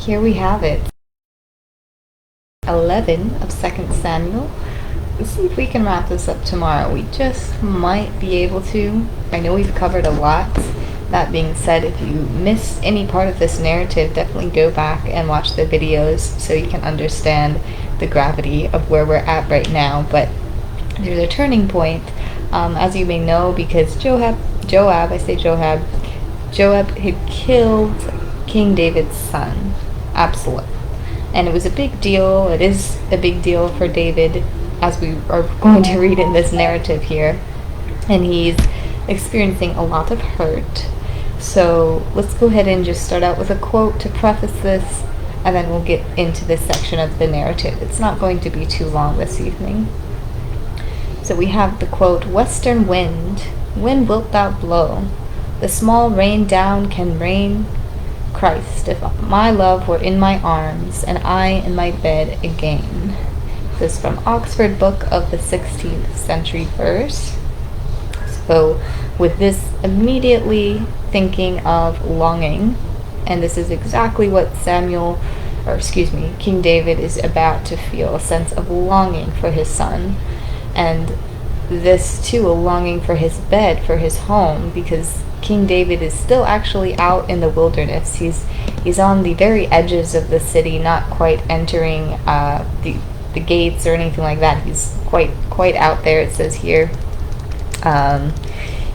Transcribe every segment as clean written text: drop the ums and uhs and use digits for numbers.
Here we have it. 11 of 2nd Samuel. Let's see if we can wrap this up tomorrow. We just might be able to. I know we've covered a lot. That being said, if you miss any part of this narrative, definitely go back and watch the videos so you can understand the gravity of where we're at right now. But there's a turning point, as you may know, because Joab had killed King David's son, Absalom. And it was a big deal. It is a big deal for David, as we are going to read in this narrative here. And he's experiencing a lot of hurt. So let's go ahead and just start out with a quote to preface this, and then we'll get into this section of the narrative. It's not going to be too long this evening. So we have the quote, "Western wind, when wilt thou blow? The small rain down can rain. Christ, if my love were in my arms, and I in my bed again." This is from Oxford Book of the 16th Century Verse. So with this, immediately thinking of longing, and this is exactly what King David is about to feel, a sense of longing for his son. And this too, a longing for his bed, for his home, because King David is still actually out in the wilderness. He's on the very edges of the city, not quite entering the gates or anything like that. He's quite out there. It says here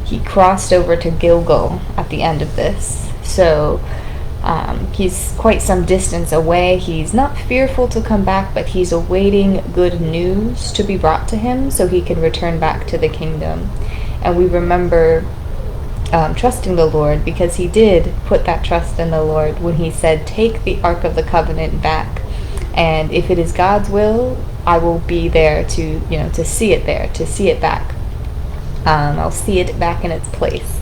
he crossed over to Gilgal at the end of this. So he's quite some distance away. He's not fearful to come back, but he's awaiting good news to be brought to him so he can return back to the kingdom. And we remember trusting the Lord, because he did put that trust in the Lord when he said, "Take the Ark of the Covenant back, and if it is God's will, I will be there to see it there, to see it back. I'll see it back in its place."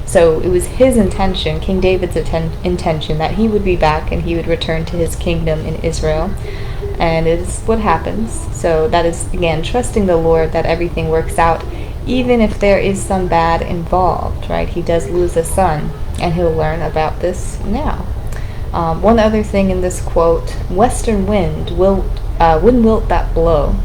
So it was his intention, King David's intention, that he would be back and he would return to his kingdom in Israel. And it is what happens. So that is, again, trusting the Lord that everything works out, even if there is some bad involved, right? He does lose a son, and he'll learn about this now. One other thing in this quote, "Western wind, when wilt that blow?"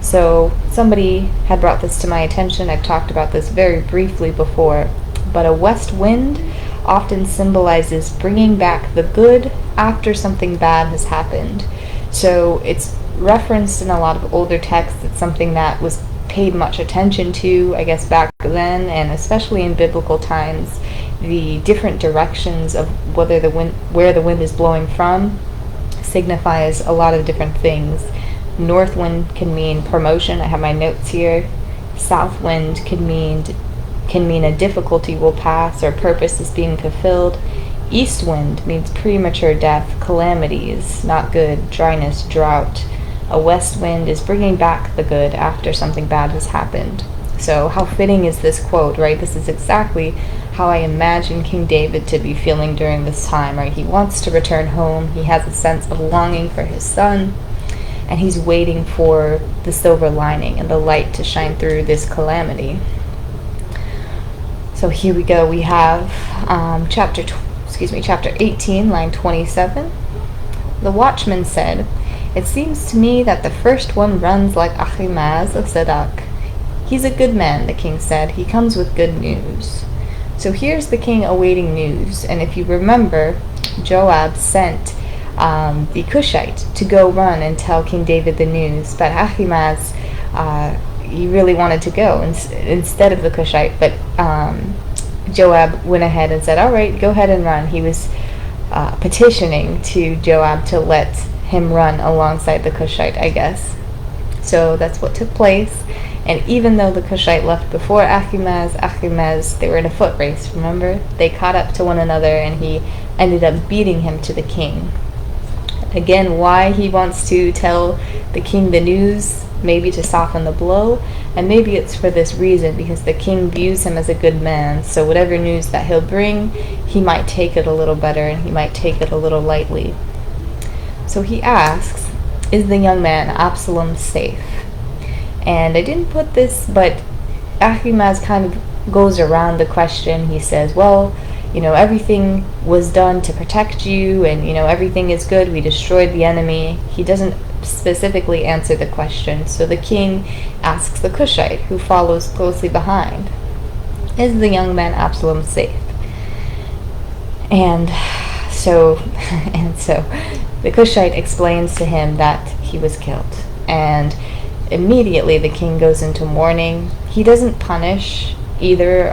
So somebody had brought this to my attention. I've talked about this very briefly before, but a west wind often symbolizes bringing back the good after something bad has happened. So it's referenced in a lot of older texts. It's something that was paid much attention to, I guess, back then, and especially in biblical times. The different directions of where the wind is blowing from signifies a lot of different things. North wind can mean promotion. I have my notes here. South wind can mean a difficulty will pass or purpose is being fulfilled. East wind means premature death, calamities, not good, dryness, drought. A west wind is bringing back the good after something bad has happened. So how fitting is this quote, right? This is exactly how I imagine King David to be feeling during this time, right? He wants to return home. He has a sense of longing for his son, and he's waiting for the silver lining and the light to shine through this calamity. So here we go. We have chapter 18, line 27. The watchman said, "It seems to me that the first one runs like Ahimaaz of Zadok." "He's a good man," the king said. "He comes with good news." So here's the king awaiting news. And if you remember, Joab sent the Cushite to go run and tell King David the news. But Ahimaaz, he really wanted to go instead of the Cushite. But Joab went ahead and said, "All right, go ahead and run." He was petitioning to Joab to let him run alongside the Cushite, I guess. So that's what took place. And even though the Cushite left before Ahimaaz, they were in a foot race, remember? They caught up to one another, and he ended up beating him to the king. Again, why he wants to tell the king the news, maybe to soften the blow, and maybe it's for this reason, because the king views him as a good man. So whatever news that he'll bring, he might take it a little better, and he might take it a little lightly. So he asks, "Is the young man Absalom safe?" And I didn't put this, but Ahimaaz kind of goes around the question. He says, well, everything was done to protect you, and, everything is good. We destroyed the enemy. He doesn't specifically answer the question. So the king asks the Cushite, who follows closely behind, is the young man Absalom safe? And so the Cushite explains to him that he was killed. And immediately the king goes into mourning. He doesn't punish either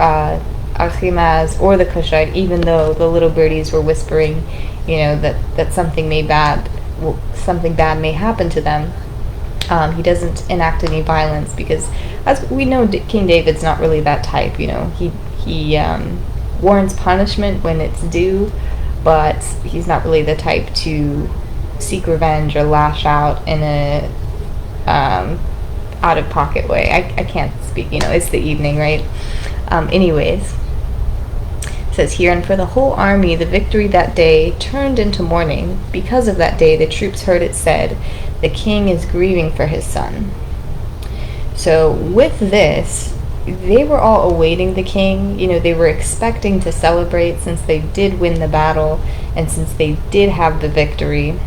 Ahimaaz or the Cushite, even though the little birdies were whispering, that something bad may happen to them. He doesn't enact any violence because, as we know, King David's not really that type. He warrants punishment when it's due, but he's not really the type to seek revenge or lash out in a out-of-pocket way. I can't speak. It's the evening, right? Anyways. It says here, and for the whole army the victory that day turned into mourning. Because of that day the troops heard it said, the king is grieving for his son. So with this, they were all awaiting the king. They were expecting to celebrate since they did win the battle and since they did have the victory.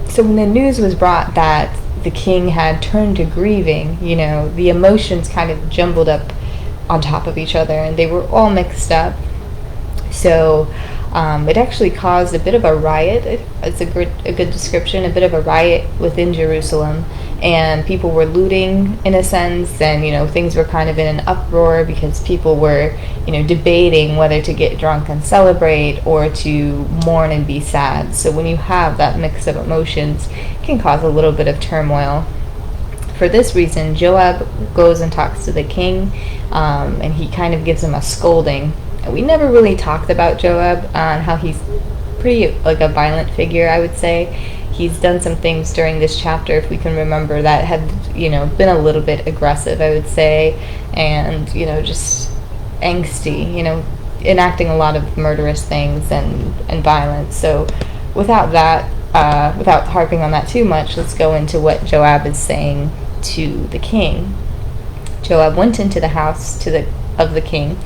So when the news was brought that the king had turned to grieving, the emotions kind of jumbled up on top of each other, and they were all mixed up. So it actually caused a bit of a riot. It's a good description, a bit of a riot within Jerusalem, and people were looting in a sense, and things were kind of in an uproar because people were debating whether to get drunk and celebrate or to mourn and be sad. So when you have that mix of emotions, it can cause a little bit of turmoil. For this reason, Joab goes and talks to the king, and he kind of gives him a scolding. We never really talked about Joab and how he's pretty like a violent figure, I would say. He's done some things during this chapter, if we can remember, that had been a little bit aggressive, I would say, and just angsty, enacting a lot of murderous things and violence. So without that, without harping on that too much, let's go into what Joab is saying to the king. Joab went into the house of the king.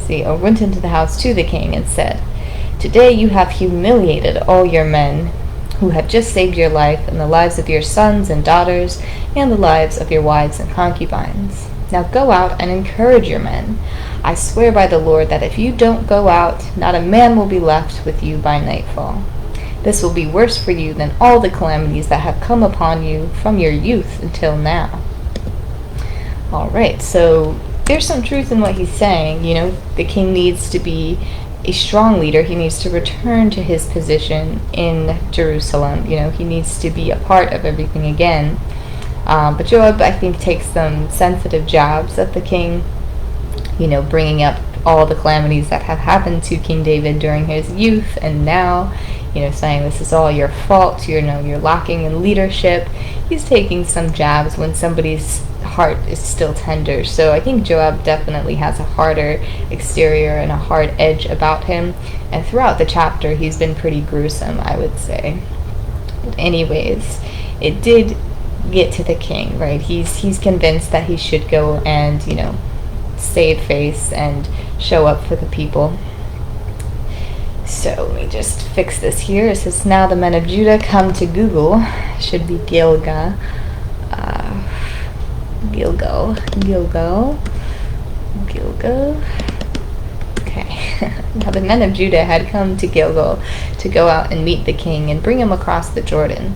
Went into the house to the king and said, "Today you have humiliated all your men who have just saved your life and the lives of your sons and daughters and the lives of your wives and concubines. Now go out and encourage your men. I swear by the Lord that if you don't go out, not a man will be left with you by nightfall. This will be worse for you than all the calamities that have come upon you from your youth until now." Alright, so there's some truth in what he's saying. The king needs to be a strong leader. He needs to return to his position in Jerusalem. He needs to be a part of everything again. But Joab, I think, takes some sensitive jabs at the king, bringing up all the calamities that have happened to King David during his youth and now, saying this is all your fault, you're lacking in leadership. He's taking some jabs when somebody's heart is still tender. So I think Joab definitely has a harder exterior and a hard edge about him, and throughout the chapter he's been pretty gruesome, I would say. But anyways, it did get to the king, right? He's convinced that he should go and save face and show up for the people. So let me just fix this here. It says, "Now the men of Judah come to Gilgal," should be Gilgal. Okay. Now the men of Judah had come to Gilgal to go out and meet the king and bring him across the Jordan.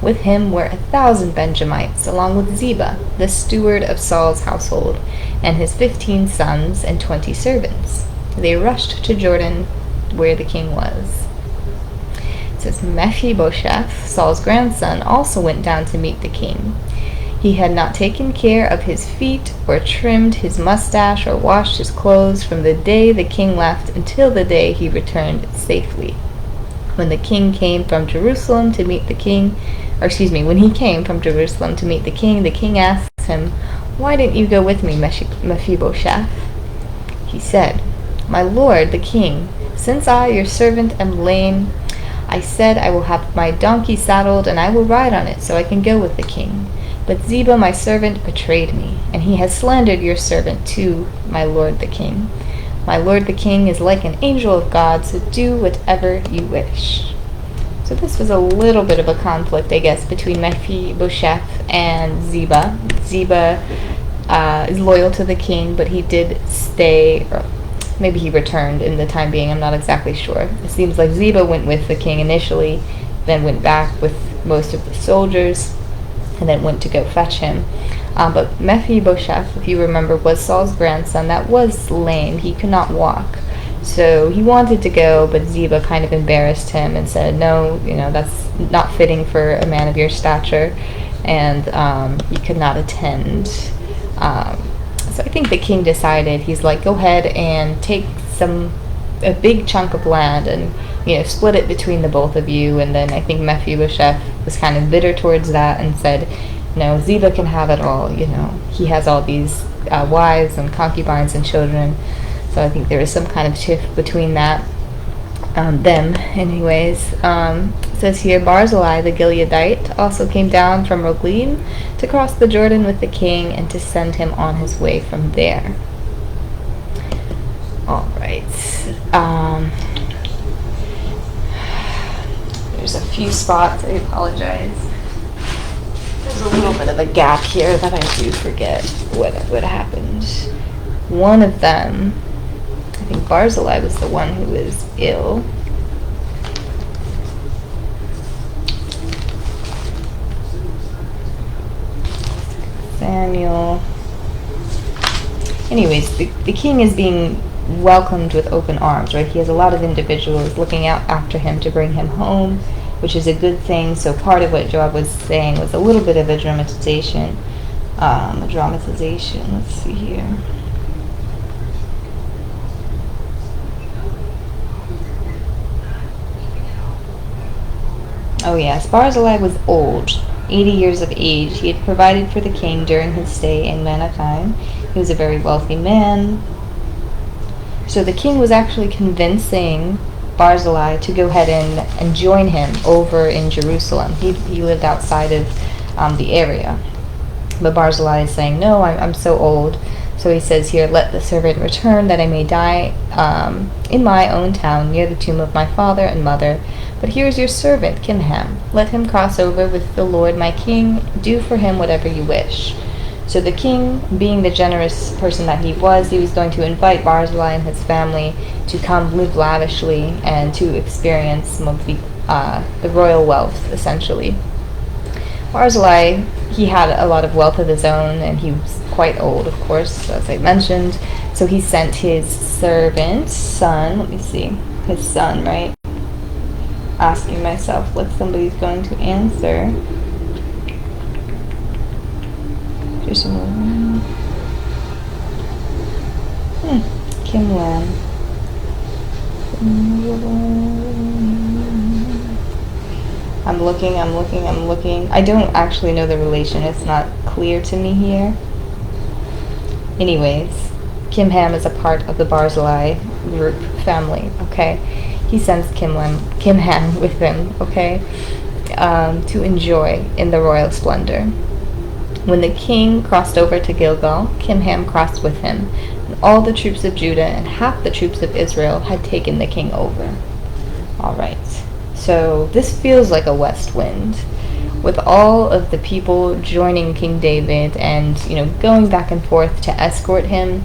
With him were 1,000 Benjamites, along with Ziba, the steward of Saul's household, and his 15 sons and 20 servants. They rushed to Jordan, where the king was. It says, Mephibosheth, Saul's grandson, also went down to meet the king. He had not taken care of his feet, or trimmed his mustache, or washed his clothes from the day the king left until the day he returned safely. When the king came from Jerusalem to meet the king, when he came from Jerusalem to meet the king asked him, "Why didn't you go with me, Mephibosheth?" He said, "My lord, the king, since I, your servant, am lame, I said I will have my donkey saddled, and I will ride on it, so I can go with the king. But Ziba, my servant, betrayed me, and he has slandered your servant too, my lord the king. My lord the king is like an angel of God, so do whatever you wish. So this was a little bit of a conflict, I guess, between Mephibosheth and Ziba. Ziba is loyal to the king, but he did stay, or maybe he returned in the time being, I'm not exactly sure. It seems like Ziba went with the king initially, then went back with most of the soldiers, and then went to go fetch him. But Mephibosheth, if you remember, was Saul's grandson that was lame. He could not walk. So he wanted to go, but Ziba kind of embarrassed him and said, no, that's not fitting for a man of your stature, and you could not attend. So I think the king decided, he's like, go ahead and take a big chunk of land and split it between the both of you. And then I think Mephibosheth was kind of bitter towards that and said, no, Ziba can have it all. He has all these wives and concubines and children. So I think there was some kind of tiff between them anyways. It says here, Barzillai the Gileadite also came down from Roglim to cross the Jordan with the king and to send him on his way from there. All right. There's a few spots, I apologize. There's a little bit of a gap here that I do forget what happened. One of them, I think Barzillai was the one who was ill. Samuel. Anyways, the king is being welcomed with open arms, right? He has a lot of individuals looking out after him to bring him home, which is a good thing. So part of what Joab was saying was a little bit of a dramatization. Let's see here. Oh yes, Barzillai was old, 80 years of age. He had provided for the king during his stay in Mahanaim. He was a very wealthy man. So the king was actually convincing Barzillai to go ahead and join him over in Jerusalem. He lived outside of the area. But Barzillai is saying, no, I'm so old. So he says here, let the servant return that I may die in my own town near the tomb of my father and mother. But here is your servant, Kimham. Let him cross over with the Lord my king. Do for him whatever you wish. So the king, being the generous person that he was going to invite Barzillai and his family to come live lavishly and to experience some of the royal wealth, essentially. Barzillai, he had a lot of wealth of his own, and he was quite old, of course, as I mentioned. So he sent his servant, son, his son, right? Asking myself what somebody's going to answer. Kimlan. I'm looking. I don't actually know the relation. It's not clear to me here. Anyways, Kimham is a part of the Barzillai group family, okay? He sends Kimham with him, okay? To enjoy in the royal splendor. When the king crossed over to Gilgal, Kimham crossed with him, and all the troops of Judah and half the troops of Israel had taken the king over. All right. So this feels like a west wind, with all of the people joining King David and, going back and forth to escort him.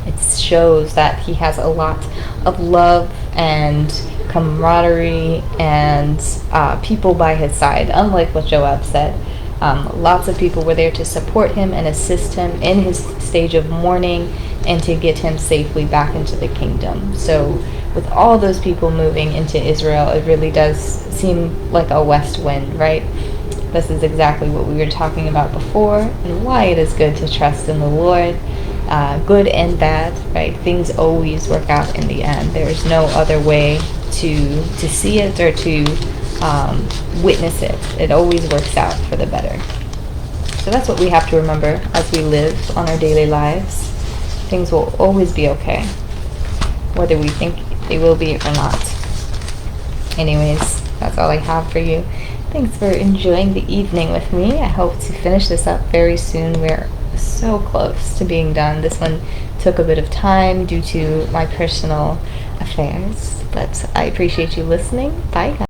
It shows that he has a lot of love and camaraderie and people by his side, unlike what Joab said. Lots of people were there to support him and assist him in his stage of mourning and to get him safely back into the kingdom. So with all those people moving into Israel, it really does seem like a west wind, right? This is exactly what we were talking about before, and why it is good to trust in the Lord, good and bad, right? Things always work out in the end. There is no other way to see it or to witness it. It always works out for the better. So that's what we have to remember as we live on our daily lives. Things will always be okay, whether we think they will be or not. Anyways, that's all I have for you. Thanks for enjoying the evening with me. I hope to finish this up very soon. We're so close to being done. This one took a bit of time due to my personal affairs, but I appreciate you listening. Bye, guys.